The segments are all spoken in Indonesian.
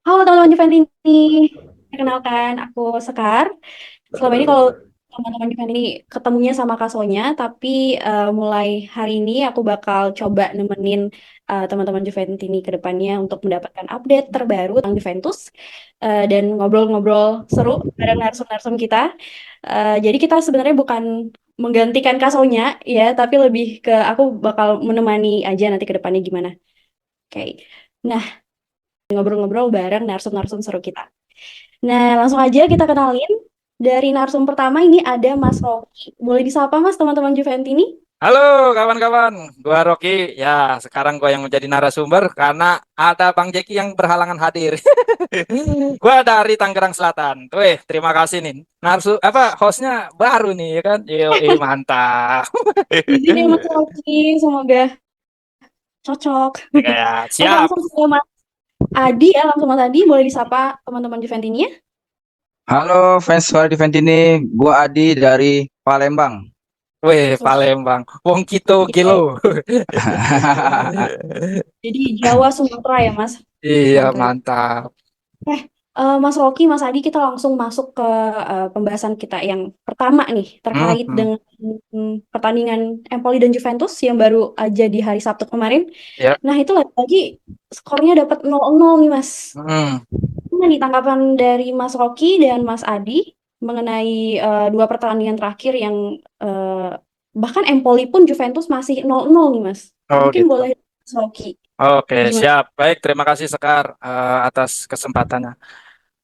Halo teman-teman Juventini, perkenalkan aku Sekar. Selama ini kalau teman-teman Juventini ketemunya sama Kak Sonya, tapi mulai hari ini aku bakal coba nemenin teman-teman Juventini ke depannya untuk mendapatkan update terbaru tentang Juventus dan ngobrol-ngobrol seru bareng narsum-narsum kita. Jadi kita sebenarnya bukan menggantikan Kak Sonya ya, tapi lebih ke aku bakal menemani aja nanti ke depannya gimana. Oke. Nah, ngobrol-ngobrol bareng narsum-narsum seru kita. Nah, langsung aja kita kenalin. Dari narsum pertama ini ada Mas Rocky. Boleh disapa Mas teman-teman Juventini? Halo kawan-kawan, gua Rocky. Ya, sekarang gua yang menjadi narasumber karena ada Bang Jeki yang berhalangan hadir. Gua dari Tangerang Selatan. Wih, terima kasih nih. Hostnya baru nih ya kan? Mantap. Di sini Mas Rocky, semoga cocok. Ya, Oke, siap. langsung ke Mas Adi ya, langsung Mas Adi. Boleh disapa teman-teman Juventini ya? Halo fans Suara Diventini, gua Adi dari Palembang. Wih, Wah, Palembang. Wong Kito kita Gilo. jadi Jawa Sumatera ya Mas. Iya, Oke. mantap. Eh, Mas Rocky, Mas Adi, kita langsung masuk ke pembahasan kita yang pertama nih, Hmm, terkait hmm. dengan pertandingan Empoli dan Juventus yang baru aja di hari Sabtu kemarin. Ya. Nah, itu lagi-lagi skornya dapat 0-0 nih, Mas. Hmm. Gimana nih tanggapan dari Mas Rocky dan Mas Adi mengenai dua pertandingan terakhir yang eh, bahkan Empoli pun Juventus masih 0-0 nih, Mas. Oh Mungkin gitu. boleh Mas Rocky. Oke, Gimana? siap. Baik, terima kasih Sekar atas kesempatannya.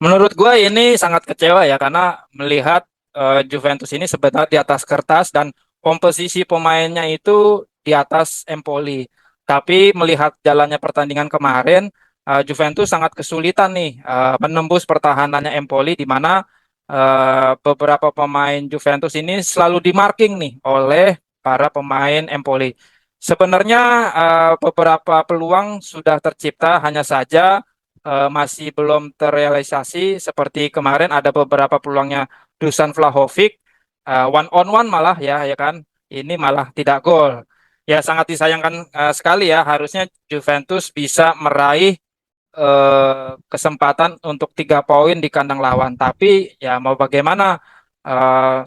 Menurut gue ini sangat kecewa ya karena melihat Juventus ini sebenarnya di atas kertas dan komposisi pemainnya itu di atas Empoli. Tapi melihat jalannya pertandingan kemarin, Juventus sangat kesulitan nih menembus pertahanannya Empoli di mana beberapa pemain Juventus ini selalu dimarking nih oleh para pemain Empoli. Sebenarnya beberapa peluang sudah tercipta, hanya saja masih belum terrealisasi. Seperti kemarin ada beberapa peluangnya Dusan Vlahovic, one on one malah ya kan, ini malah tidak gol. Ya sangat disayangkan sekali ya, harusnya Juventus bisa meraih kesempatan untuk 3 poin di kandang lawan. Tapi ya mau bagaimana,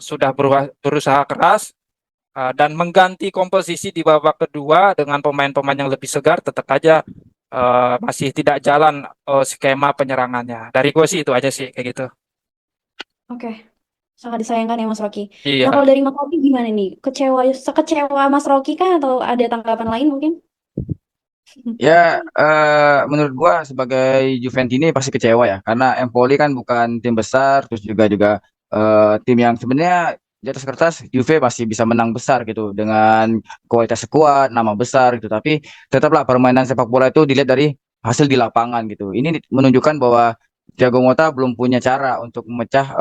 sudah berusaha keras dan mengganti komposisi di babak kedua dengan pemain-pemain yang lebih segar, tetap aja masih tidak jalan skema penyerangannya. Dari gue sih itu aja sih kayak gitu. Oke. Sangat disayangkan ya Mas Rocky. Nah Iya. kalau dari Mas Rocky gimana nih? Kecewa, sekecewa Mas Rocky kan atau ada tanggapan lain mungkin? Ya, menurut gua sebagai Juventini pasti kecewa ya, karena Empoli kan bukan tim besar, terus juga tim yang sebenarnya di atas kertas Juve masih bisa menang besar gitu dengan kualitas skuad, nama besar gitu. Tapi tetaplah permainan sepak bola itu dilihat dari hasil di lapangan gitu. Ini menunjukkan bahwa Thiago Motta belum punya cara untuk memecah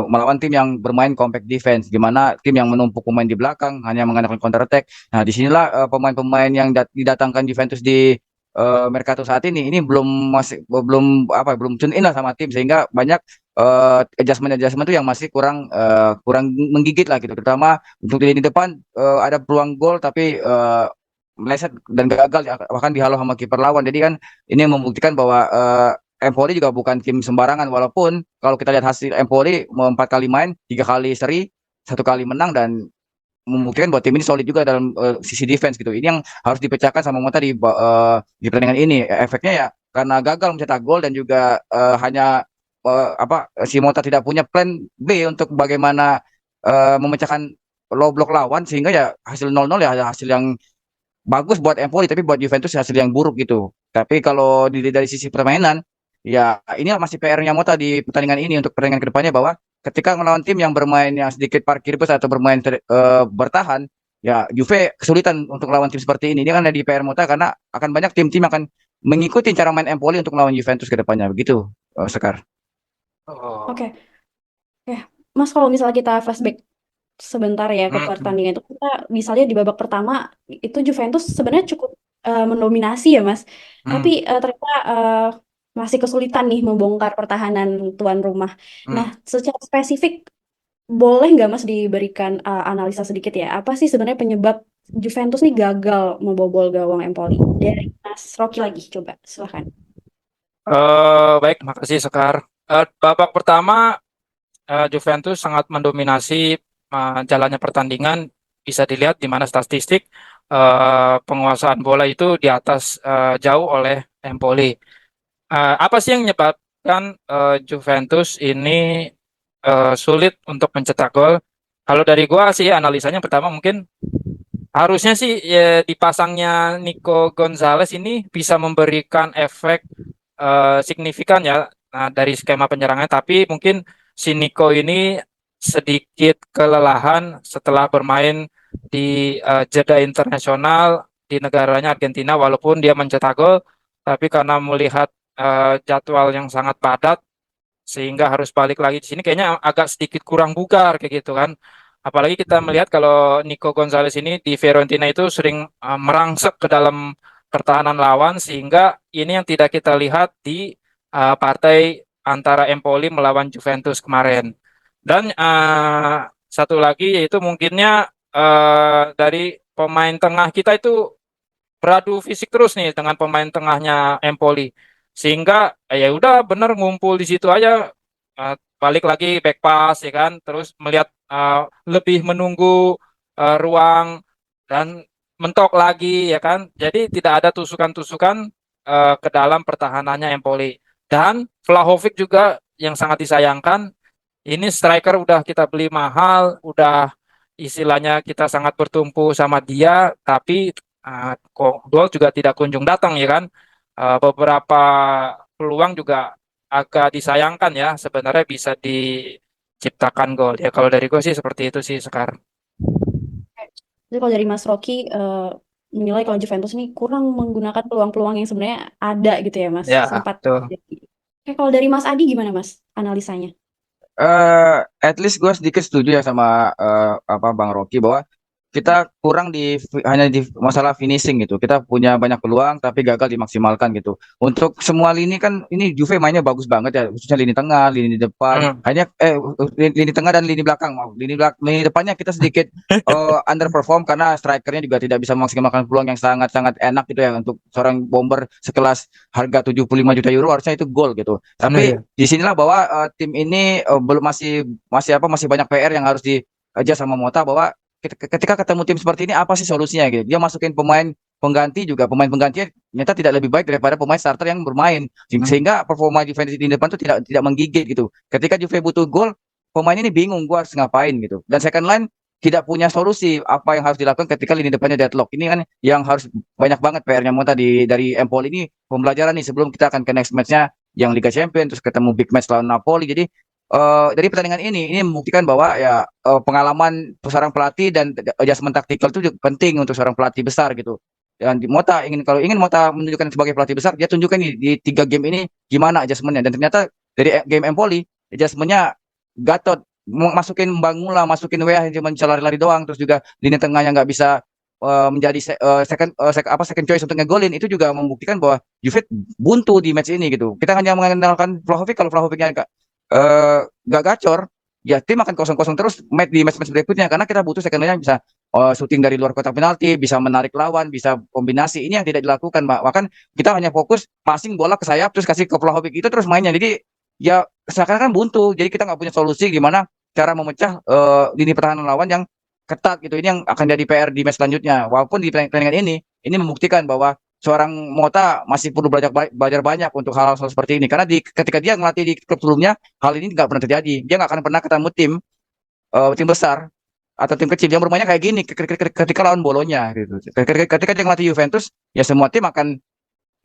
melawan tim yang bermain compact defense, gimana tim yang menumpuk pemain di belakang hanya mengandalkan counter attack. Nah, disinilah pemain-pemain yang didatangkan Juventus di Mercato saat ini belum belum tune in lah sama tim, sehingga banyak adjustment itu yang masih kurang menggigit lah gitu. Terutama untuk di depan ada peluang gol tapi meleset dan gagal ya, bahkan dihalau sama kiper lawan. Jadi kan ini membuktikan bahwa Empoli juga bukan tim sembarangan, walaupun kalau kita lihat hasil Empoli 4 kali main, 3 kali seri, 1 kali menang, dan membuktikan bahwa tim ini solid juga dalam sisi defense gitu. Ini yang harus dipecahkan sama Mota di pertandingan ini. Efeknya ya karena gagal mencetak gol dan juga hanya si Mota tidak punya plan B untuk bagaimana memecahkan low block lawan, sehingga ya hasil 0-0 ya ada hasil yang bagus buat Empoli, tapi buat Juventus hasil yang buruk gitu. Tapi kalau dari sisi permainan, ya ini masih PR-nya Mota di pertandingan ini untuk pertandingan kedepannya, bahwa ketika melawan tim yang bermain yang sedikit parkir bus atau bermain bertahan, ya Juve kesulitan untuk lawan tim seperti ini. Ini kan di PR Mota karena akan banyak tim-tim akan mengikuti cara main Empoli untuk melawan Juventus kedepannya. Begitu, Sekar. Oh. Oke, oke. Mas kalau misalnya kita flashback sebentar ya ke Hmm, hmm, pertandingan itu, kita misalnya di babak pertama itu Juventus sebenarnya cukup mendominasi ya Mas. Tapi hmm, ternyata masih kesulitan nih membongkar pertahanan tuan rumah. Nah, hmm. secara spesifik boleh nggak Mas diberikan analisa sedikit ya? Apa sih sebenarnya penyebab Juventus nih gagal membobol gawang Empoli? Dari Mas Rocky lagi, coba silahkan. Baik, makasih Sekar. Babak pertama Juventus sangat mendominasi jalannya pertandingan. Bisa dilihat di mana statistik penguasaan bola itu di atas jauh oleh Empoli. Apa sih yang menyebabkan Juventus ini sulit untuk mencetak gol? Kalau dari gua sih analisanya pertama mungkin harusnya sih ya, dipasangnya Nico Gonzalez ini bisa memberikan efek signifikan ya dari skema penyerangan, tapi mungkin si Nico ini sedikit kelelahan setelah bermain di jeda internasional di negaranya Argentina, walaupun dia mencetak gol, tapi karena melihat jadwal yang sangat padat sehingga harus balik lagi di sini kayaknya agak sedikit kurang bugar kayak gitu kan. Apalagi kita melihat kalau Nico Gonzalez ini di Fiorentina itu sering merangsek ke dalam pertahanan lawan sehingga ini yang tidak kita lihat di partai antara Empoli melawan Juventus kemarin. Dan satu lagi yaitu mungkinnya dari pemain tengah kita itu beradu fisik terus nih dengan pemain tengahnya Empoli sehingga ya udah bener ngumpul di situ aja, balik lagi back pass ya kan, terus melihat lebih menunggu ruang dan mentok lagi ya kan, jadi tidak ada tusukan-tusukan ke dalam pertahanannya Empoli. Dan Vlahovic juga yang sangat disayangkan, ini striker udah kita beli mahal, udah istilahnya kita sangat bertumpu sama dia, tapi kok gol juga tidak kunjung datang ya kan. Beberapa peluang juga agak disayangkan ya, sebenarnya bisa diciptakan gol. Ya kalau dari gue sih seperti itu sih sekarang. Jadi kalau dari Mas Rocky menilai kalau Juventus ini kurang menggunakan peluang-peluang yang sebenarnya ada gitu ya Mas, Ya, sempat betul. jadi. Oke, kalau dari Mas Adi gimana Mas analisanya? At least gue sedikit setuju ya sama apa Bang Rocky bahwa kita kurang hanya di masalah finishing gitu. Kita punya banyak peluang tapi gagal dimaksimalkan gitu. Untuk semua lini kan ini Juve mainnya bagus banget ya, khususnya lini tengah, lini depan. Hmm. Hanya lini tengah dan lini belakang, maaf. Lini depannya kita sedikit underperform karena strikernya juga tidak bisa memaksimalkan peluang yang sangat-sangat enak gitu ya untuk seorang bomber sekelas harga 75 juta euro harusnya itu gol gitu. Tapi Iya. disinilah bahwa tim ini belum masih banyak PR yang harus diajar sama Mota bahwa ketika ketemu tim seperti ini apa sih solusinya gitu. Dia masukin pemain penggantinya ternyata tidak lebih baik daripada pemain starter yang bermain. Hmm. Sehingga performa Juventus di depan tuh tidak menggigit gitu. Ketika Juve butuh gol, pemain ini bingung gua harus ngapain gitu. Dan second line tidak punya solusi apa yang harus dilakukan ketika lini depannya deadlock. Ini kan yang harus banyak banget PR-nya Monta dari Empoli ini pembelajaran nih sebelum kita akan ke next match-nya yang Liga Champions terus ketemu big match lawan Napoli. Jadi dari pertandingan ini membuktikan bahwa ya pengalaman seorang pelatih dan adjustment taktikal itu juga penting untuk seorang pelatih besar gitu. Dan kalau ingin Mota menunjukkan sebagai pelatih besar, dia tunjukkan di 3 game ini gimana adjustmentnya. Dan ternyata dari game Empoli, adjustmentnya Gatot masukin Bangula, masukin Weah yang cuma bisa lari-lari doang, terus juga lini tengahnya nggak bisa menjadi second choice untuk ngegolin, itu juga membuktikan bahwa Juve buntu di match ini gitu. Kita hanya mengandalkan Vlahovic, kalau Vlahovicnya nggak gacor, ya tim akan kosong-kosong terus di match-match berikutnya karena kita butuh second line yang bisa shooting dari luar kotak penalti, bisa menarik lawan, bisa kombinasi. Ini yang tidak dilakukan, Mbak. Bahkan kita hanya fokus passing bola ke sayap terus kasih ke Vlahovic itu terus mainnya. Jadi ya seakan-akan buntu. Jadi kita nggak punya solusi gimana cara memecah lini pertahanan lawan yang ketat gitu. Ini yang akan jadi PR di match selanjutnya. Walaupun di pertandingan ini membuktikan bahwa seorang Mota masih perlu belajar banyak untuk hal-hal seperti ini. Karena ketika dia ngelatih di klub sebelumnya, hal ini nggak pernah terjadi. Dia nggak akan pernah ketemu tim besar atau tim kecil yang bermainnya kayak gini ketika lawan Bolonya gitu. Ketika dia ngelatih Juventus, ya semua tim akan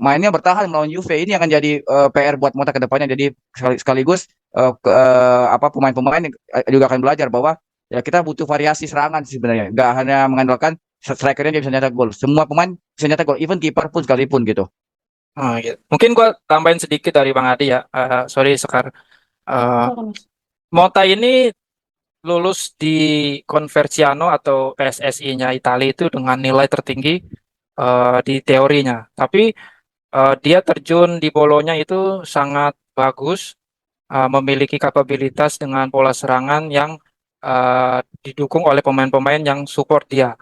mainnya bertahan melawan Juve. Ini akan jadi PR buat Mota ke depannya. Jadi sekaligus apa pemain-pemain juga akan belajar bahwa ya kita butuh variasi serangan sebenarnya. Nggak hanya mengandalkan strikernya dia bisa nyetak gol. Semua pemain bisa nyetak gol, even kiper pun sekalipun gitu. Oh, gitu. Mungkin gua tambahin sedikit dari Bang Adi ya. Sorry Sekar. Eh, Silakan Mas. Mota ini lulus di Conversiano atau PSSI-nya Italia itu dengan nilai tertinggi di teorinya. Tapi dia terjun di Bolonya itu sangat bagus, memiliki kapabilitas dengan pola serangan yang didukung oleh pemain-pemain yang support dia.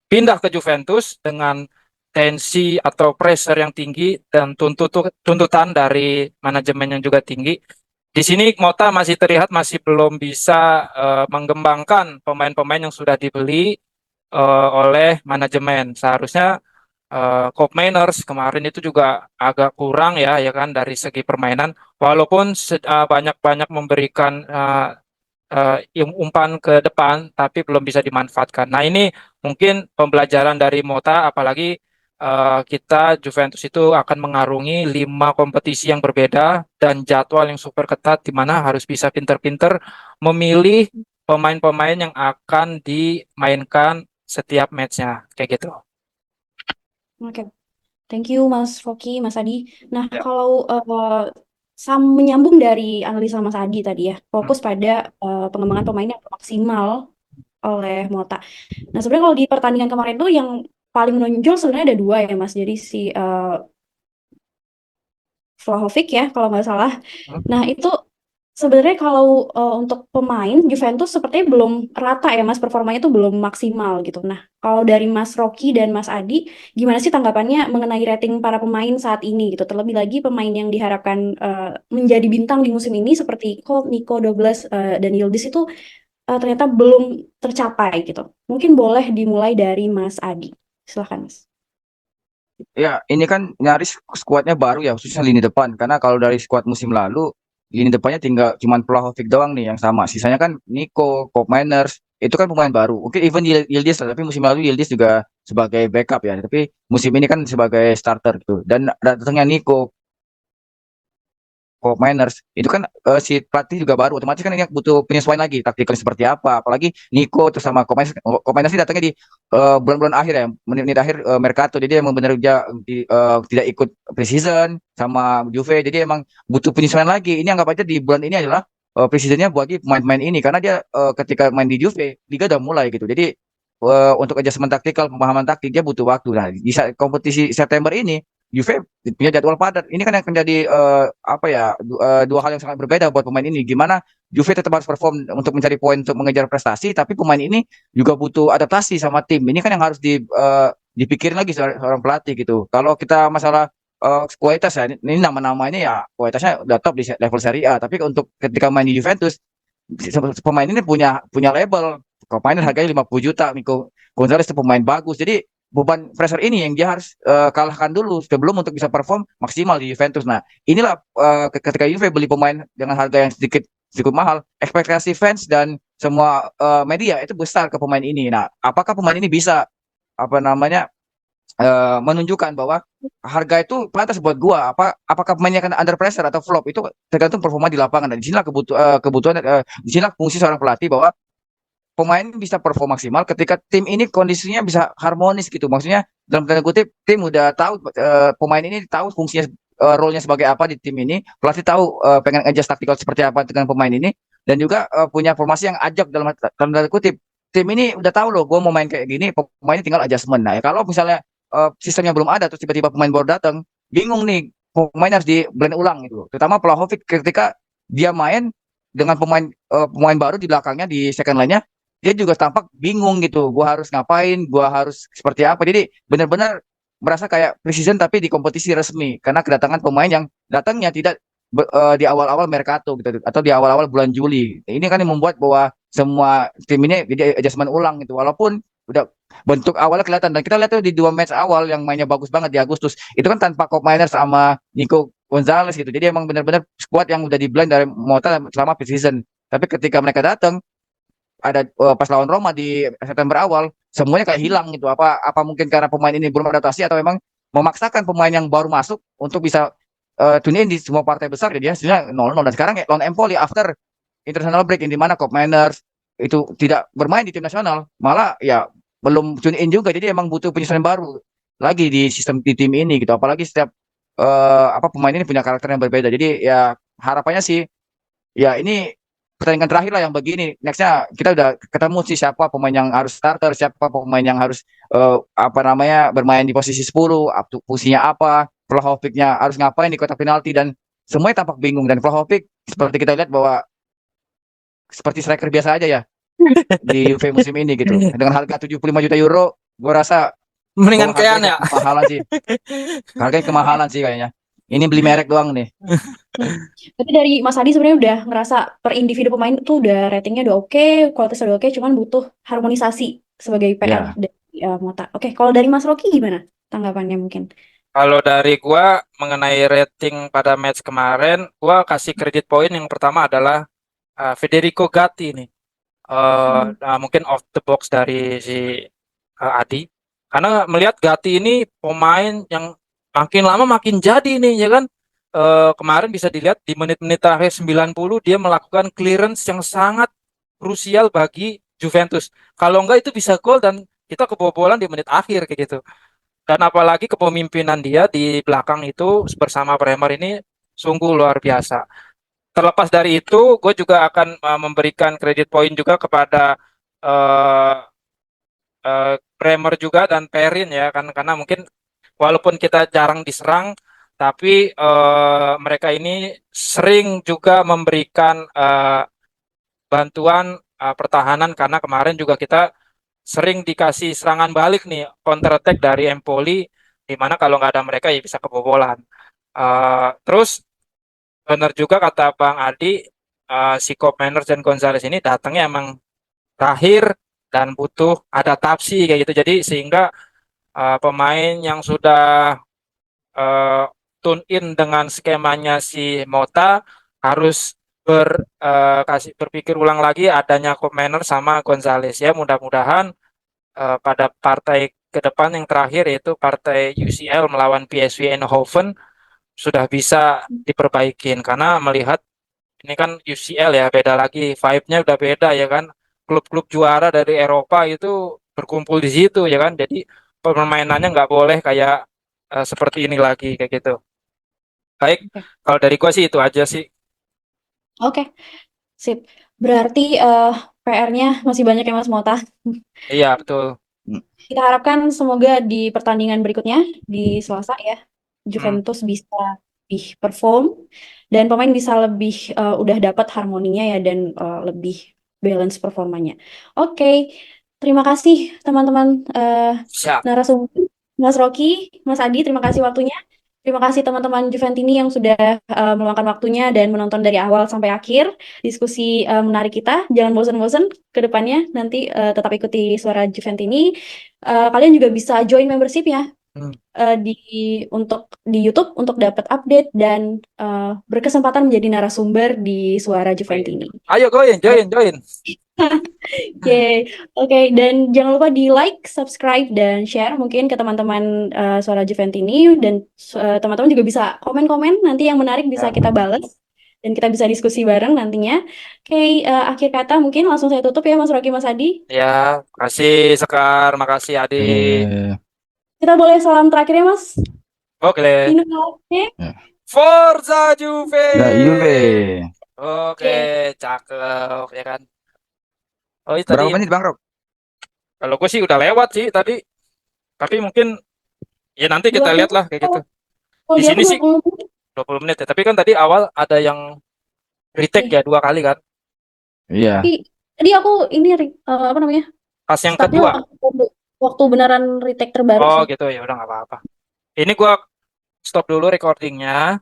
Pindah ke Juventus dengan tensi atau pressure yang tinggi dan tuntutan dari manajemen yang juga tinggi. Di sini Mota masih terlihat masih belum bisa mengembangkan pemain-pemain yang sudah dibeli oleh manajemen. Seharusnya Cop Mainers kemarin itu juga agak kurang ya kan dari segi permainan. Walaupun banyak-banyak memberikan umpan ke depan, tapi belum bisa dimanfaatkan. Nah ini mungkin pembelajaran dari Mota, apalagi kita Juventus itu akan mengarungi 5 kompetisi yang berbeda dan jadwal yang super ketat, di mana harus bisa pinter-pinter memilih pemain-pemain yang akan dimainkan setiap matchnya, kayak gitu. Oke, thank you Mas Rocky, Mas Adi. Nah, Ya. kalau menyambung dari analisa Mas Adi tadi ya, Hmm. fokus pada pengembangan pemain yang maksimal oleh Mota. Nah, sebenarnya kalau di pertandingan kemarin tuh yang paling menonjol sebenarnya ada dua ya Mas. Jadi si Vlahovic ya kalau nggak salah. Nah, itu sebenarnya kalau untuk pemain Juventus sepertinya belum rata ya Mas, performanya tuh belum maksimal gitu. Nah, kalau dari Mas Rocky dan Mas Adi, gimana sih tanggapannya mengenai rating para pemain saat ini gitu? Terlebih lagi pemain yang diharapkan menjadi bintang di musim ini seperti Colt, Nico, Douglas, dan Yildiz itu ternyata belum tercapai gitu. Mungkin boleh dimulai dari Mas Adi. Silahkan Mas. Ya, ini kan nyaris skuadnya baru ya, khususnya lini depan. Karena kalau dari skuad musim lalu, lini depannya tinggal cuman Vlahovic doang nih yang sama. Sisanya kan Nico, Koop Miners, itu kan pemain baru. Mungkin even Yildiz lah, tapi musim lalu Yildiz juga sebagai backup ya. Tapi musim ini kan sebagai starter gitu. Dan datangnya Nico, Koop Miners, itu kan si pelatih juga baru. Otomatis kan ini butuh penyesuaian lagi, taktiknya seperti apa. Apalagi Nico terus sama Koop Miners ini datangnya di bulan-bulan akhir ya, menit-menit akhir Mercato. Jadi emang benar dia tidak ikut preseason sama Juve. Jadi emang butuh penyesuaian lagi. Ini anggap aja di bulan ini adalah preseasonnya buat pemain-pemain ini. Karena dia ketika main di Juve, Liga udah mulai gitu. Jadi untuk adjustment taktikal, pemahaman taktik dia butuh waktu. Nah, di saat kompetisi September ini Juve punya jadwal padat. Ini kan yang akan jadi apa ya dua hal yang sangat berbeda buat pemain ini. Gimana Juve tetap harus perform untuk mencari poin untuk mengejar prestasi, tapi pemain ini juga butuh adaptasi sama tim. Ini kan yang harus dipikirin lagi seorang pelatih gitu. Kalau kita masalah kualitas ya, ini nama-namanya ya kualitasnya udah top di level Serie A. Tapi untuk ketika main di Juventus, pemain ini punya punya label. Pemain harganya 50 juta. Nico Gonzalez itu pemain bagus. Jadi beban pressure ini yang dia harus kalahkan dulu sebelum untuk bisa perform maksimal di Juventus. Nah, inilah ketika Juve beli pemain dengan harga yang sedikit cukup mahal, ekspektasi fans dan semua media itu besar ke pemain ini. Nah, apakah pemain ini bisa apa namanya menunjukkan bahwa harga itu pantas buat gua? Apakah pemainnya akan under pressure atau flop? Itu tergantung performa di lapangan. Dan disinilah kebutuhan disinilah fungsi seorang pelatih bahwa pemain bisa perform maksimal ketika tim ini kondisinya bisa harmonis gitu. Maksudnya dalam tanda kutip tim udah tahu pemain ini tahu fungsinya role-nya sebagai apa di tim ini. Pelatih tahu pengen adjust taktikal seperti apa dengan pemain ini dan juga punya formasi yang ajak dalam tanda kutip. Tim ini udah tahu loh gue mau main kayak gini, pemainnya tinggal adjustment. Nah, ya kalau misalnya sistemnya belum ada terus tiba-tiba pemain baru datang, bingung nih pemain harus di blend ulang gitu. Terutama Vlahovic ketika dia main dengan pemain baru di belakangnya di second line-nya dia juga tampak bingung gitu. Gua harus ngapain? Gua harus seperti apa? Jadi benar-benar merasa kayak preseason tapi di kompetisi resmi karena kedatangan pemain yang datangnya tidak di awal-awal Mercato gitu atau di awal-awal bulan Juli. Ini kan yang membuat bahwa semua tim ini jadi adjustment ulang gitu. Walaupun udah bentuk awalnya kelihatan dan kita lihat tuh di 2 match awal yang mainnya bagus banget di Agustus itu kan tanpa Koop Miners sama Nico Gonzalez gitu. Jadi emang benar-benar squad yang udah di blend dari Mota selama preseason. Tapi ketika mereka datang ada pas lawan Roma di September awal semuanya kayak hilang gitu apa mungkin karena pemain ini belum adaptasi atau memang memaksakan pemain yang baru masuk untuk bisa tune in di semua partai besar jadi hasilnya 0-0 dan sekarang lawan Empoli after international break di mana Cop Miners itu tidak bermain di tim nasional malah ya belum tune in juga jadi emang butuh penyesuaian baru lagi di sistem di tim ini gitu apalagi setiap apa pemain ini punya karakter yang berbeda jadi ya harapannya sih ya ini pertandingan terakhir lah yang begini. Nextnya kita udah ketemu sih siapa pemain yang harus starter, siapa pemain yang harus apa namanya bermain di posisi 10, fungsinya apa, Vlahovicnya harus ngapain di kotak penalti dan semuanya tampak bingung dan Vlahovic seperti kita lihat bahwa seperti striker biasa aja ya di Juve musim ini gitu. Dengan harga 75 juta euro, gue rasa Mendingan Oh, Kean harganya ya. kemahalan sih. Harganya kemahalan sih kayaknya. Ini beli merek doang nih. Hmm. Tapi dari Mas Adi sebenarnya udah ngerasa per individu pemain tuh udah ratingnya udah oke, kualitasnya udah oke, cuman butuh harmonisasi sebagai PR Ya, dari Mota. Oke, kalau dari Mas Rocky gimana tanggapannya mungkin? Kalau dari gua mengenai rating pada match kemarin, gua kasih kredit poin yang pertama adalah Federico Gatti nih. Hmm. Mungkin off the box dari si Adi. Karena melihat Gatti ini pemain yang makin lama makin jadi nih, ya kan? Kemarin bisa dilihat di menit-menit terakhir 90 dia melakukan clearance yang sangat krusial bagi Juventus. Kalau enggak itu bisa gol dan kita kebobolan di menit akhir kayak gitu. Dan apalagi kepemimpinan dia di belakang itu bersama Bremer ini sungguh luar biasa. Terlepas dari itu, gue juga akan memberikan kredit poin juga kepada eh, Bremer juga dan Perin ya kan, karena mungkin walaupun kita jarang diserang, tapi mereka ini sering juga memberikan bantuan pertahanan, karena kemarin juga kita sering dikasih serangan balik nih, counter attack dari Empoli, di mana kalau nggak ada mereka ya bisa kebobolan. Terus benar juga kata Bang Adi, si Koop Meiners dan Gonzalez ini datangnya emang terakhir dan butuh adaptasi kayak gitu. Jadi sehingga pemain yang sudah eh, tune in dengan skemanya si Mota harus berpikir ulang lagi adanya Koop Meiners sama Gonzalez ya. Mudah-mudahan pada partai ke depan yang terakhir yaitu partai UCL melawan PSV Eindhoven sudah bisa diperbaikin, karena melihat ini kan UCL ya, beda lagi vibe-nya, udah beda ya kan, klub-klub juara dari Eropa itu berkumpul di situ ya kan, jadi permainannya nggak boleh kayak seperti ini lagi kayak gitu. Baik, Oke, kalau dari gua sih itu aja sih. oke, sip. Berarti PR-nya masih banyak ya Mas Mota. Iya betul. mm, Kita harapkan semoga di pertandingan berikutnya di Selasa ya, Hmm, Juventus bisa lebih perform dan pemain bisa lebih udah dapat harmoninya ya dan lebih balance performanya. Oke, terima kasih teman-teman siap. narasumber, Mas Rocky, Mas Adi, terima kasih waktunya. Terima kasih teman-teman Juventini yang sudah meluangkan waktunya dan menonton dari awal sampai akhir diskusi menarik kita. Jangan bosan-bosan ke depannya, nanti tetap ikuti Suara Juventini. Kalian juga bisa join membership ya Hmm, di untuk di YouTube untuk dapat update dan berkesempatan menjadi narasumber di Suara wih. Juventini. Ayo join. Oke, oke, dan jangan lupa di like, subscribe, dan share mungkin ke teman-teman Suara Juventini dan teman-teman juga bisa komen-komen nanti yang menarik bisa Ya, kita balas dan kita bisa diskusi bareng nantinya. Oke, akhir kata mungkin langsung saya tutup ya Mas Rocky, Mas Adi. ya, makasih Sekar, makasih Adi. eh, Kita boleh salam terakhir ya Mas. Oke. Fino Oke. ya. Forza Juve. Ya, Juve. Oke, Oke. cakep ya kan. Oh, itu tadi Berapa menit, Bang Rob? kalau gue sih udah lewat sih tadi. Tapi mungkin ya nanti kita lihat 20. lah kayak gitu. Kalau Di di aku sini dua sih puluh menit. 20 menit ya. Tapi kan tadi awal ada yang retake Nih, ya 2 kali kan. tapi Iya. tadi aku ini apa namanya? Pas yang Startnya kedua. waktu beneran retake terbaru Oh sih. gitu ya udah nggak apa-apa. Ini gua stop dulu recordingnya.